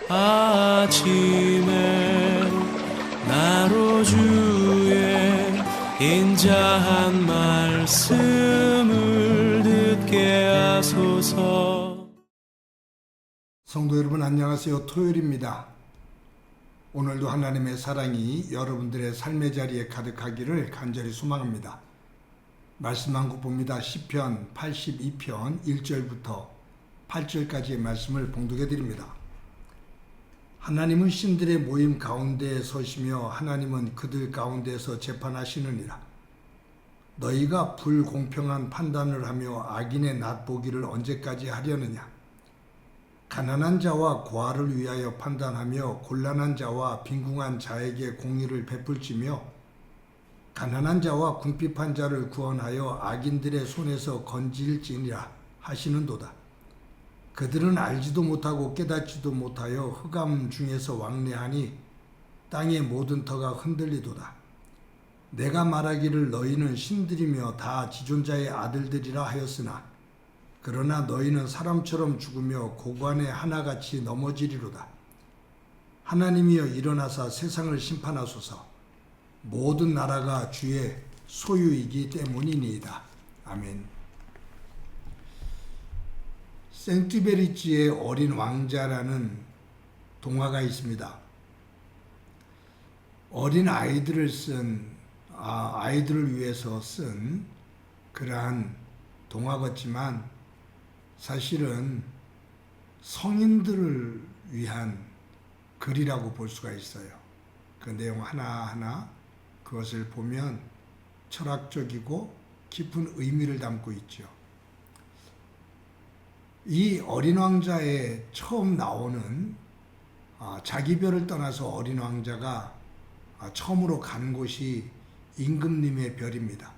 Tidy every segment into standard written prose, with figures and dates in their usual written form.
아침에 나로 주의 인자한 말씀을 듣게 하소서. 성도 여러분 안녕하세요. 토요일입니다. 오늘도 하나님의 사랑이 여러분들의 삶의 자리에 가득하기를 간절히 소망합니다. 말씀 한 곡 봅니다. 시편 82편 1절부터 8절까지의 말씀을 봉독해 드립니다. 하나님은 신들의 모임 가운데에 서시며 하나님은 그들 가운데서 재판하시느니라. 너희가 불공평한 판단을 하며 악인의 낫보기를 언제까지 하려느냐. 가난한 자와 고아를 위하여 판단하며 곤란한 자와 빈궁한 자에게 공의를 베풀지며 가난한 자와 궁핍한 자를 구원하여 악인들의 손에서 건질지니라 하시는도다. 그들은 알지도 못하고 깨닫지도 못하여 흑암 중에서 왕래하니 땅의 모든 터가 흔들리도다. 내가 말하기를 너희는 신들이며 다 지존자의 아들들이라 하였으나 그러나 너희는 사람처럼 죽으며 고관에 하나같이 넘어지리로다. 하나님이여 일어나사 세상을 심판하소서. 모든 나라가 주의 소유이기 때문이니이다. 아멘. 생튜베리지의 어린 왕자라는 동화가 있습니다. 어린 아이들을 아이들을 위해서 쓴 그러한 동화 같지만 사실은 성인들을 위한 글이라고 볼 수가 있어요. 그 내용 하나하나 그것을 보면 철학적이고 깊은 의미를 담고 있죠. 이 어린 왕자에 처음 나오는 자기 별을 떠나서 어린 왕자가 처음으로 간 곳이 임금님의 별입니다.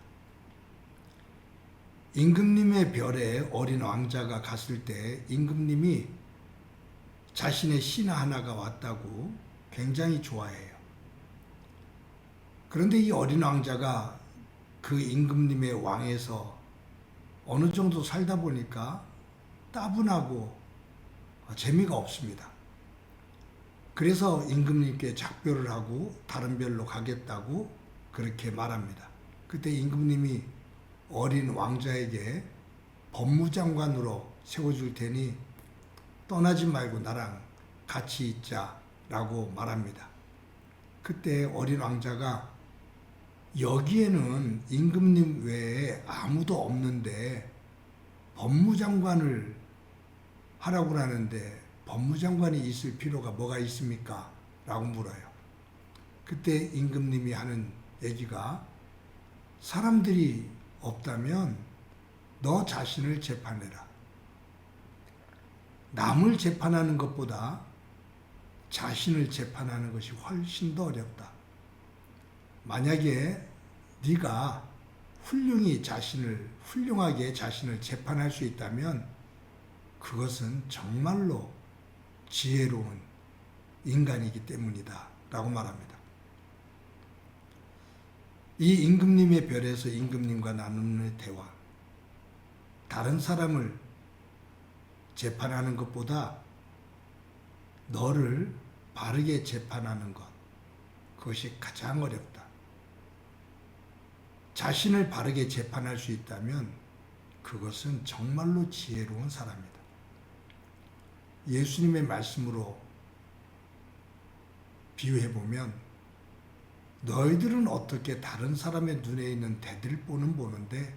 임금님의 별에 어린 왕자가 갔을 때 임금님이 자신의 신하 하나가 왔다고 굉장히 좋아해요. 그런데 이 어린 왕자가 그 임금님의 왕에서 어느 정도 살다 보니까 따분하고 재미가 없습니다. 그래서 임금님께 작별을 하고 다른 별로 가겠다고 그렇게 말합니다. 그때 임금님이 어린 왕자에게 법무장관으로 세워줄 테니 떠나지 말고 나랑 같이 있자라고 말합니다. 그때 어린 왕자가 여기에는 임금님 외에 아무도 없는데 법무장관을 하라고 하는데 법무장관이 있을 필요가 뭐가 있습니까? 라고 물어요. 그때 임금님이 하는 얘기가 사람들이 없다면 너 자신을 재판해라. 남을 재판하는 것보다 자신을 재판하는 것이 훨씬 더 어렵다. 만약에 네가 훌륭하게 자신을 재판할 수 있다면 그것은 정말로 지혜로운 인간이기 때문이다 라고 말합니다. 이 임금님의 별에서 임금님과 나누는 대화, 다른 사람을 재판하는 것보다 너를 바르게 재판하는 것, 그것이 가장 어렵다. 자신을 바르게 재판할 수 있다면 그것은 정말로 지혜로운 사람이다. 예수님의 말씀으로 비유해보면 너희들은 어떻게 다른 사람의 눈에 있는 대들보는 보는데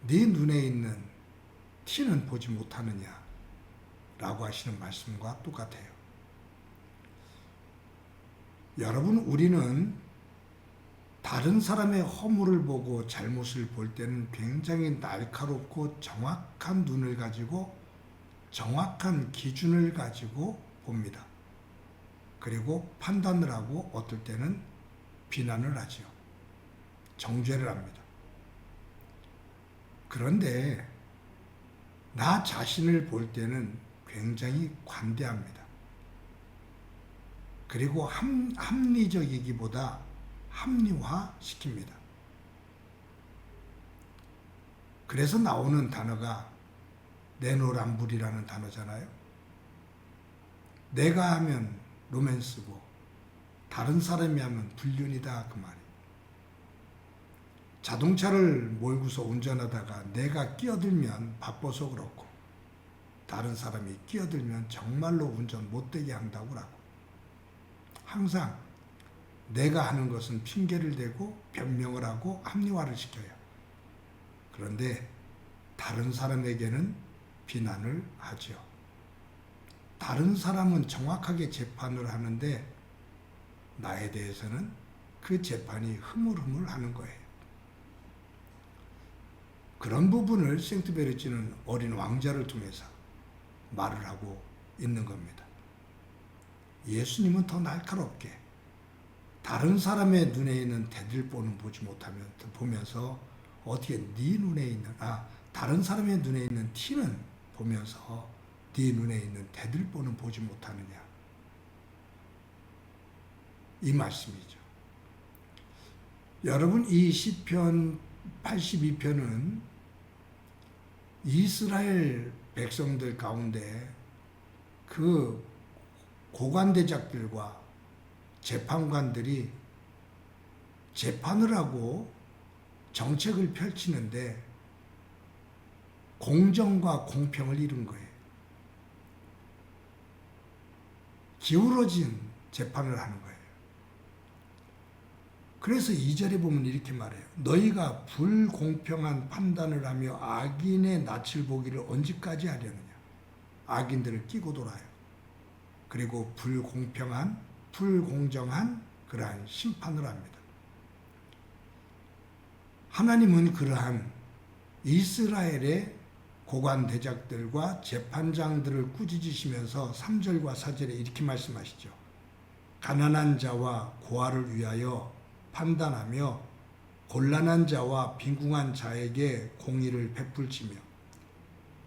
네 눈에 있는 티는 보지 못하느냐 라고 하시는 말씀과 똑같아요. 여러분, 우리는 다른 사람의 허물을 보고 잘못을 볼 때는 굉장히 날카롭고 정확한 눈을 가지고 정확한 기준을 가지고 봅니다. 그리고 판단을 하고 어떨 때는 비난을 하죠. 정죄를 합니다. 그런데 나 자신을 볼 때는 굉장히 관대합니다. 그리고 합리적이기보다 합리화시킵니다. 그래서 나오는 단어가 내노란불이라는 단어잖아요. 내가 하면 로맨스고 다른 사람이 하면 불륜이다 그 말이에요. 자동차를 몰고서 운전하다가 내가 끼어들면 바빠서 그렇고 다른 사람이 끼어들면 정말로 운전 못되게 한다고 그러고 항상 내가 하는 것은 핑계를 대고 변명을 하고 합리화를 시켜요. 그런데 다른 사람에게는 비난을 하죠. 다른 사람은 정확하게 재판을 하는데 나에 대해서는 그 재판이 흐물흐물하는 거예요. 그런 부분을 생트베르지는 어린 왕자를 통해서 말을 하고 있는 겁니다. 예수님은 더 날카롭게 다른 사람의 눈에 있는 대들보는 보지 못하면 보면서 어떻게 네 눈에 있는 다른 사람의 눈에 있는 티는 보면서 네 눈에 있는 대들보는 보지 못하느냐 이 말씀이죠. 여러분 이 시편 82편은 이스라엘 백성들 가운데 그 고관대작들과 재판관들이 재판을 하고 정책을 펼치는데 공정과 공평을 이룬 거예요. 기울어진 재판을 하는 거예요. 그래서 2절에 보면 이렇게 말해요. 너희가 불공평한 판단을 하며 악인의 낯을 보기를 언제까지 하려느냐. 악인들을 끼고 돌아요. 그리고 불공정한 그러한 심판을 합니다. 하나님은 그러한 이스라엘의 고관 대작들과 재판장들을 꾸짖으시면서 3절과 4절에 이렇게 말씀하시죠. 가난한 자와 고아를 위하여 판단하며 곤란한 자와 빈궁한 자에게 공의를 베풀지며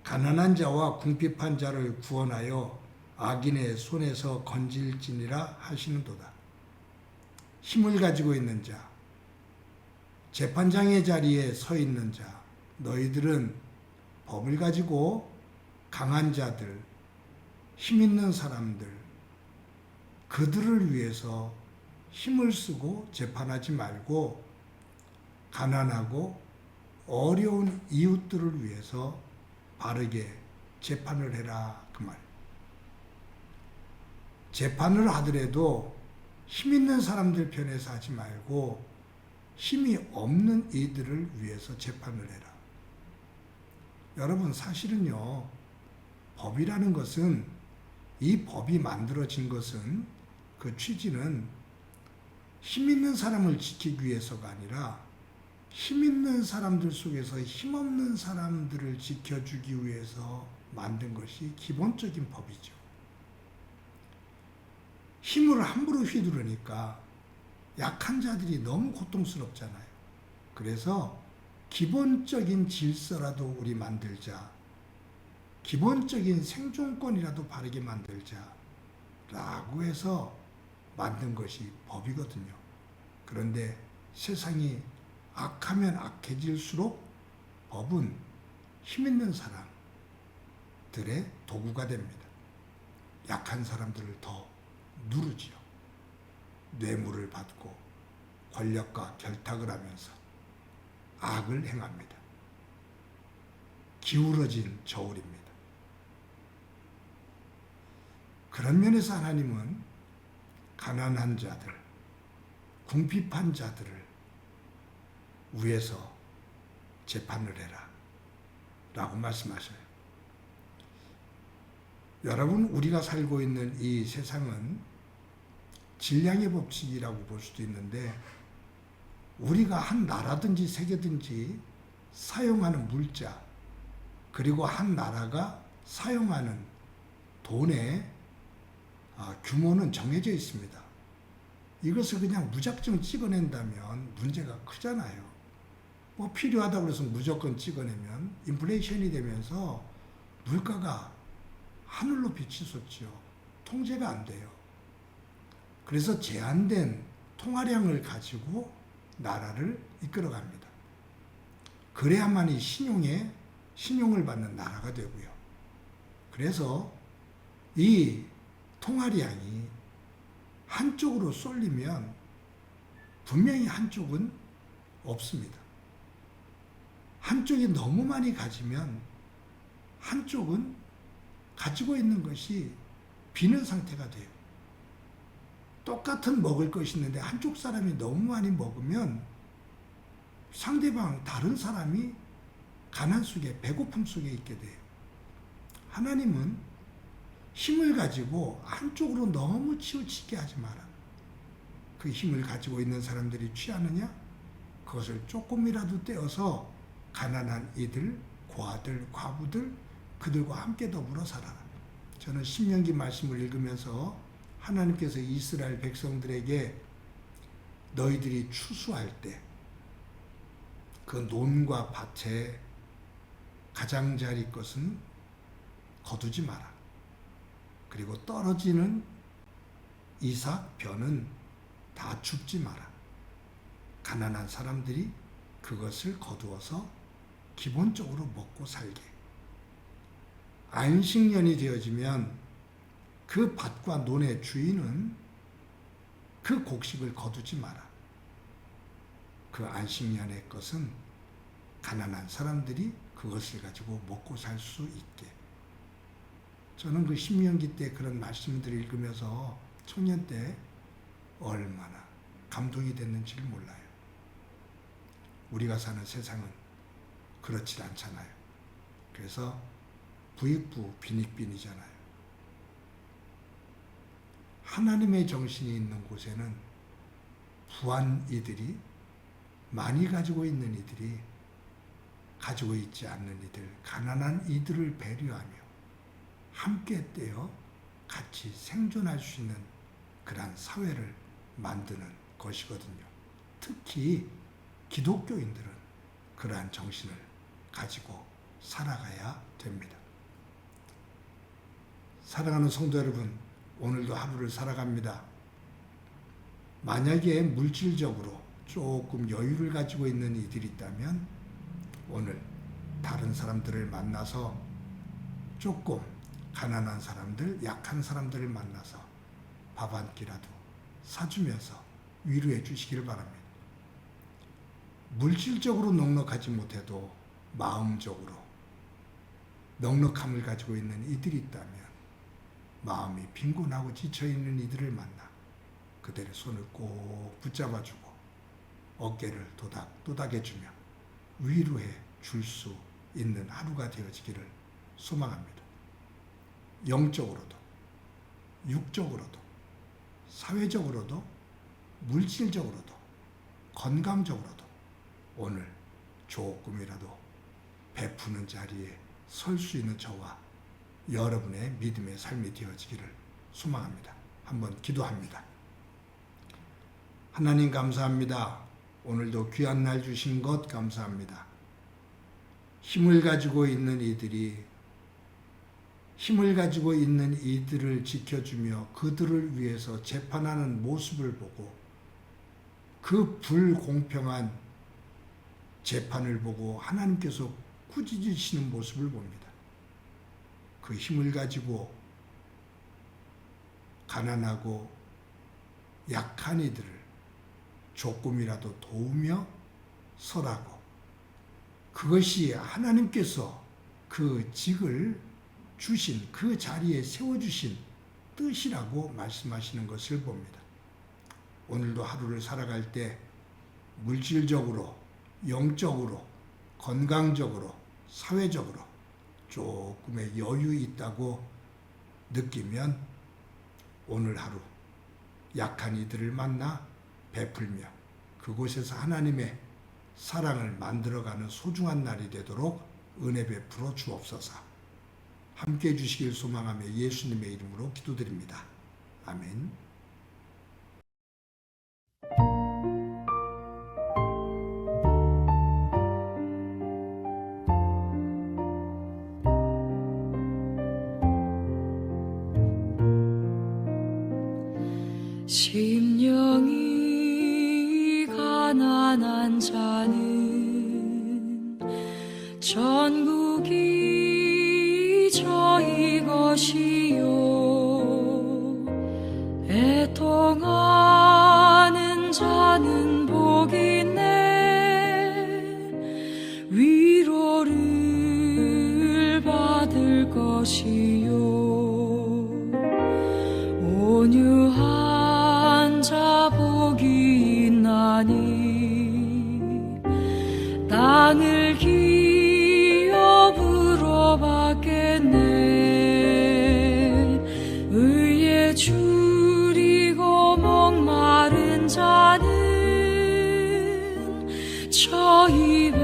가난한 자와 궁핍한 자를 구원하여 악인의 손에서 건질지니라 하시는도다. 힘을 가지고 있는 자, 재판장의 자리에 서 있는 자, 너희들은 법을 가지고 강한 자들, 힘 있는 사람들, 그들을 위해서 힘을 쓰고 재판하지 말고 가난하고 어려운 이웃들을 위해서 바르게 재판을 해라 그 말. 재판을 하더라도 힘 있는 사람들 편에서 하지 말고 힘이 없는 이들을 위해서 재판을 해라. 여러분 사실은요, 법이라는 것은 이 법이 만들어진 것은 그 취지는 힘 있는 사람을 지키기 위해서가 아니라 힘 있는 사람들 속에서 힘없는 사람들을 지켜주기 위해서 만든 것이 기본적인 법이죠. 힘을 함부로 휘두르니까 약한 자들이 너무 고통스럽잖아요. 그래서 기본적인 질서라도 우리 만들자. 기본적인 생존권이라도 바르게 만들자. 라고 해서 만든 것이 법이거든요. 그런데 세상이 악하면 악해질수록 법은 힘 있는 사람들의 도구가 됩니다. 약한 사람들을 더 누르지요. 뇌물을 받고 권력과 결탁을 하면서 악을 행합니다. 기울어진 저울입니다. 그런 면에서 하나님은 가난한 자들, 궁핍한 자들을 위해서 재판을 해라 라고 말씀하셔요. 여러분, 우리가 살고 있는 이 세상은 질량의 법칙이라고 볼 수도 있는데 우리가 한 나라든지 세계든지 사용하는 물자 그리고 한 나라가 사용하는 돈의 규모는 정해져 있습니다. 이것을 그냥 무작정 찍어낸다면 문제가 크잖아요. 뭐 필요하다고 해서 무조건 찍어내면 인플레이션이 되면서 물가가 하늘로 빛이 솟죠. 통제가 안 돼요. 그래서 제한된 통화량을 가지고 나라를 이끌어갑니다. 그래야만이 신용을 받는 나라가 되고요. 그래서 이 통화량이 한쪽으로 쏠리면 분명히 한쪽은 없습니다. 한쪽이 너무 많이 가지면 한쪽은 가지고 있는 것이 비는 상태가 돼요. 똑같은 먹을 것이 있는데 한쪽 사람이 너무 많이 먹으면 상대방, 다른 사람이 가난 속에, 배고픔 속에 있게 돼요. 하나님은 힘을 가지고 한쪽으로 너무 치우치게 하지 마라. 그 힘을 가지고 있는 사람들이 취하느냐? 그것을 조금이라도 떼어서 가난한 이들, 고아들, 과부들, 그들과 함께 더불어 살아라. 저는 신명기 말씀을 읽으면서 하나님께서 이스라엘 백성들에게 너희들이 추수할 때 그 논과 밭에 가장자리 것은 거두지 마라. 그리고 떨어지는 이삭, 벼는 다 줍지 마라. 가난한 사람들이 그것을 거두어서 기본적으로 먹고 살게. 안식년이 되어지면 그 밭과 논의 주인은 그 곡식을 거두지 마라. 그 안식년의 것은 가난한 사람들이 그것을 가지고 먹고 살 수 있게. 저는 그 신명기 때 그런 말씀들을 읽으면서 청년 때 얼마나 감동이 됐는지를 몰라요. 우리가 사는 세상은 그렇지 않잖아요. 그래서 부익부 빈익빈이잖아요. 하나님의 정신이 있는 곳에는 부한 이들이, 많이 가지고 있는 이들이 가지고 있지 않는 이들, 가난한 이들을 배려하며 함께 떼어 같이 생존할 수 있는 그러한 사회를 만드는 것이거든요. 특히 기독교인들은 그러한 정신을 가지고 살아가야 됩니다. 사랑하는 성도 여러분, 오늘도 하루를 살아갑니다. 만약에 물질적으로 조금 여유를 가지고 있는 이들이 있다면 오늘 다른 사람들을 만나서 조금 가난한 사람들, 약한 사람들을 만나서 밥 한 끼라도 사주면서 위로해 주시기를 바랍니다. 물질적으로 넉넉하지 못해도 마음적으로 넉넉함을 가지고 있는 이들이 있다면 마음이 빈곤하고 지쳐있는 이들을 만나 그들의 손을 꼭 붙잡아주고 어깨를 도닥도닥해주며 위로해 줄 수 있는 하루가 되어지기를 소망합니다. 영적으로도, 육적으로도, 사회적으로도, 물질적으로도, 건강적으로도 오늘 조금이라도 베푸는 자리에 설 수 있는 저와 여러분의 믿음의 삶이 되어지기를 소망합니다. 한번 기도합니다. 하나님 감사합니다. 오늘도 귀한 날 주신 것 감사합니다. 힘을 가지고 있는 이들을 지켜주며 그들을 위해서 재판하는 모습을 보고 그 불공평한 재판을 보고 하나님께서 꾸짖으시는 모습을 봅니다. 그 힘을 가지고 가난하고 약한 이들을 조금이라도 도우며 설하고 그것이 하나님께서 그 직을 주신 그 자리에 세워주신 뜻이라고 말씀하시는 것을 봅니다. 오늘도 하루를 살아갈 때 물질적으로, 영적으로, 건강적으로, 사회적으로 조금의 여유 있다고 느끼면 오늘 하루 약한 이들을 만나 베풀며 그곳에서 하나님의 사랑을 만들어가는 소중한 날이 되도록 은혜 베풀어 주옵소서. 함께 해주시길 소망하며 예수님의 이름으로 기도드립니다. 아멘. 심령이 가난한 자는 전국이 저희 것이요 줄이고 목마른 자는 저 입에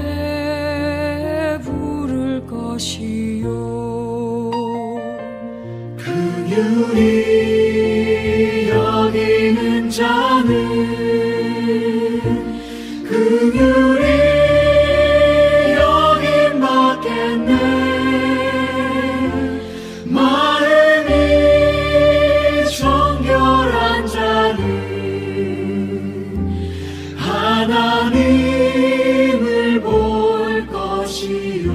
부를 것이요 긍휼히 여기는 자는 긍휼히 여김 받겠네 마음이 정결한 자는 하나님을 볼 것이요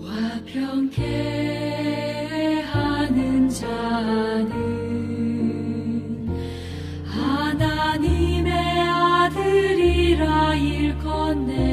화평케 하는 자는 하나님의 아들이라 일컫네